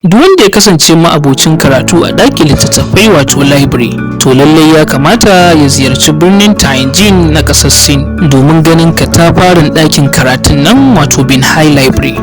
Duk wanda ya kasance ma'abocin karatu a ɗakin littattafai wato library, to lallai ya kamata ya ziyarci birnin Tianjin na ƙasar Sin domin ganin katafaren ɗakin karatun nan wato Binhai Library.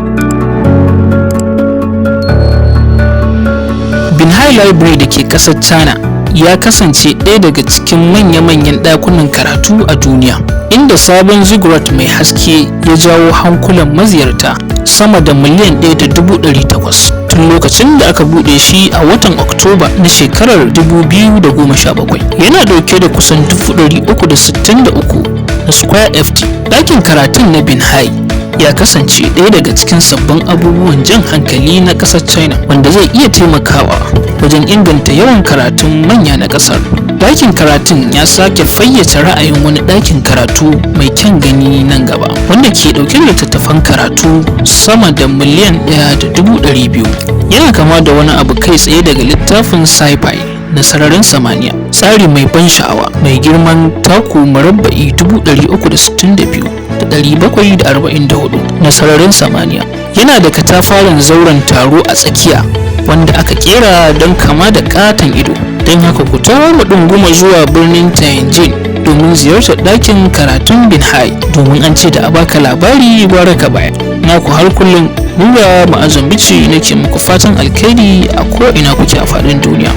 Binhai Library da ke ƙasar China ya kasance ɗaya daga cikin manya-manyan ɗakunan karatu a duniya, inda sabon ziggurat mai haske ya jawo hankulan maziyarta sama da miliyan 1.800 tun lokacin da aka buɗe shi a watan Oktoba na shekarar 2017. Yana ɗauke da kusan 363 na square ft. Ɗakin karatun na Binhai ya kasance ɗaya daga cikin sabbin abubuwan jan hankali na ƙasar China wanda zai iya taimakawa wajen inganta yawan karatun manya na ƙasar. Ɗakin karatun ya sake fayyace ra'ayin wani ɗakin karatu mai kyan gani nan gaba, wanda ke ɗauke da littattafan karatu sama da miliyan 1.200. Yana kama da wani abu kai tsaye daga littafin sci-fi na sararin samaniya. Tsari mai ban sha'awa mai girman taku murabba'i 362,744 na sararin samaniya. Yana da katafaren zauren taro a tsakiya wanda aka kera don kama da katon ido. Don haka ku tawo ɗunguma zuwa birnin Tianjin domin ziyartar ɗakin karatun Binhai, domin an ce da a baka labari gwara ka baya. Naku har kullum Nura Ma'azam Bici nake muku fatan alkhairi a ko ina kuke a faɗin duniya.